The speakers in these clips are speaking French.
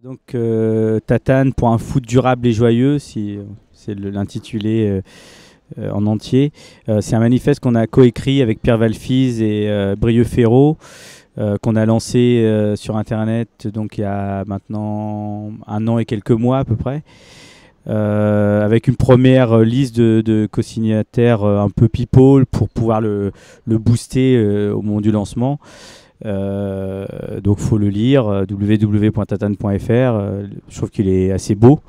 Donc Tatane pour un foot durable et joyeux, si c'est l'intitulé en entier. C'est un manifeste qu'on a coécrit avec Pierre Valfise et Brieux Ferraud, qu'on a lancé sur internet donc il y a maintenant 1 an et quelques mois à peu près, avec une première liste de co-signataires un peu people pour pouvoir le booster au moment du lancement. Donc faut le lire, www.tatane.fr. Je trouve qu'il est assez beau.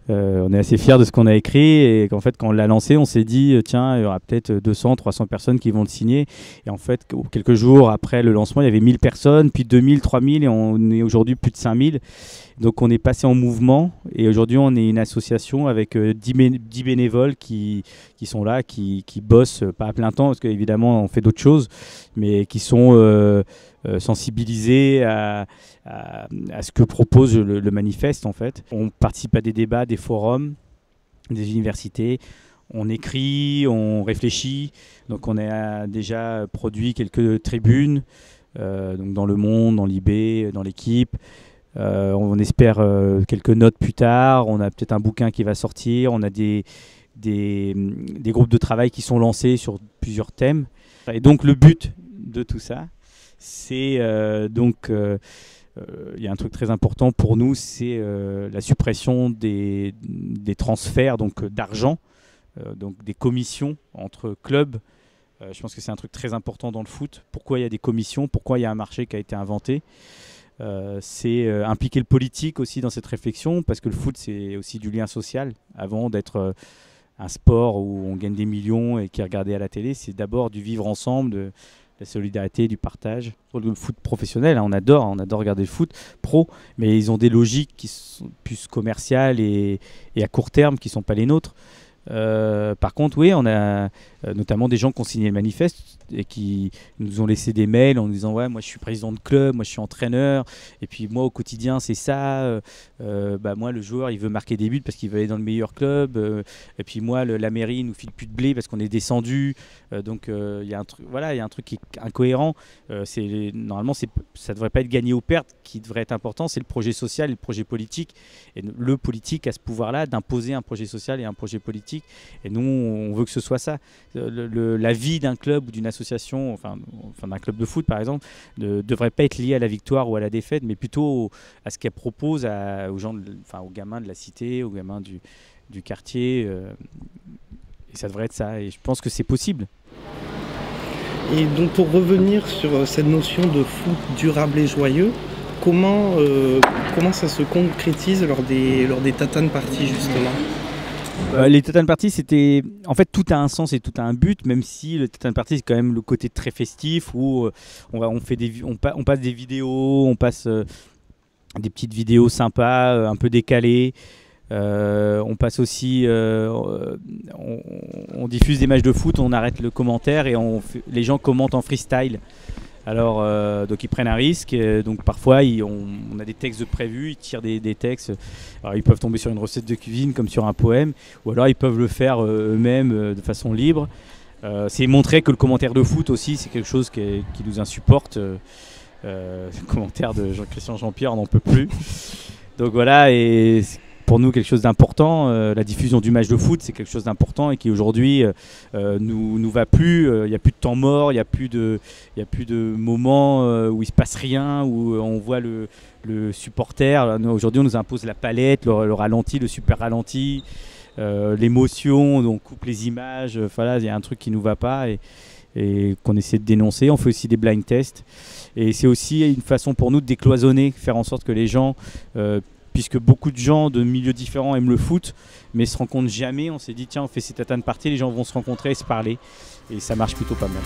On est assez fiers de ce qu'on a écrit et qu'en fait quand on l'a lancé on s'est dit tiens il y aura peut-être 200-300 personnes qui vont le signer, et en fait quelques jours après le lancement il y avait 1000 personnes, puis 2000, 3000 et on est aujourd'hui plus de 5000. Donc on est passé en mouvement et aujourd'hui on est une association avec 10 bénévoles qui sont là, qui bossent pas à plein temps parce qu'évidemment on fait d'autres choses, mais qui sont sensibilisés à ce que propose le manifeste en fait. On participe à des débats, des forums, des universités, on écrit, on réfléchit. Donc on a déjà produit quelques tribunes donc dans Le Monde, dans l'IB, dans l'Équipe. On espère quelques notes plus tard. On a peut-être un bouquin qui va sortir. On a des groupes de travail qui sont lancés sur plusieurs thèmes. Et donc le but de tout ça, c'est il y a un truc très important pour nous, c'est la suppression des transferts d'argent, donc des commissions entre clubs. Je pense que c'est un truc très important dans le foot. Pourquoi il y a des commissions? Pourquoi il y a un marché qui a été inventé? C'est impliquer le politique aussi dans cette réflexion, parce que le foot c'est aussi du lien social. Avant d'être un sport où on gagne des millions et qui est regardé à la télé, c'est d'abord du vivre ensemble, de la solidarité, du partage. Pour le foot professionnel, hein, on adore regarder le foot pro, mais ils ont des logiques qui sont plus commerciales et à court terme qui ne sont pas les nôtres. Par contre, oui, on a notamment des gens qui ont signé le manifeste et qui nous ont laissé des mails en nous disant ouais, moi je suis président de club, moi je suis entraîneur, et puis moi au quotidien c'est ça. Moi le joueur il veut marquer des buts parce qu'il veut aller dans le meilleur club, et puis moi la mairie nous file plus de blé parce qu'on est descendu. Donc il y a un truc, voilà, il y a un truc qui est incohérent. Normalement ça devrait pas être gagné ou perdre qui devrait être important, c'est le projet social et le projet politique. Et le politique a ce pouvoir-là d'imposer un projet social et un projet politique. Et nous, on veut que ce soit ça. La vie d'un club ou d'une association, enfin d'un club de foot par exemple, ne devrait pas être liée à la victoire ou à la défaite, mais plutôt à ce qu'elle propose aux gens, aux gamins de la cité, aux gamins du quartier. Et ça devrait être ça. Et je pense que c'est possible. Et donc pour revenir sur cette notion de foot durable et joyeux, comment ça se concrétise lors des Tatane Parties justement? Les Tatane Parties, c'était en fait tout a un sens et tout a un but, même si le Tatane Parties c'est quand même le côté très festif où on passe des vidéos, on passe des petites vidéos sympas, un peu décalées. On passe aussi, on diffuse des matchs de foot, on arrête le commentaire et les gens commentent en freestyle. Alors, donc ils prennent un risque, donc parfois on a des textes de prévus, ils tirent des textes. Alors ils peuvent tomber sur une recette de cuisine comme sur un poème, ou alors ils peuvent le faire eux-mêmes de façon libre. C'est montrer que le commentaire de foot aussi, c'est quelque chose qui nous insupporte. Le commentaire de Jean-Christian Jean-Pierre, on n'en peut plus. Donc voilà, et pour nous quelque chose d'important. La diffusion du match de foot, c'est quelque chose d'important et qui aujourd'hui nous va plus. Il n'y a plus de temps mort, il n'y a plus de moments où il se passe rien, où on voit le supporter. Aujourd'hui, on nous impose la palette, le ralenti, le super ralenti, l'émotion, donc on coupe les images. Voilà, il y a un truc qui nous va pas et qu'on essaie de dénoncer. On fait aussi des blind tests et c'est aussi une façon pour nous de décloisonner, faire en sorte que les gens puisque beaucoup de gens de milieux différents aiment le foot, mais se rencontrent jamais. On s'est dit, tiens, on fait ces Tatane Parties, les gens vont se rencontrer et se parler. Et ça marche plutôt pas mal.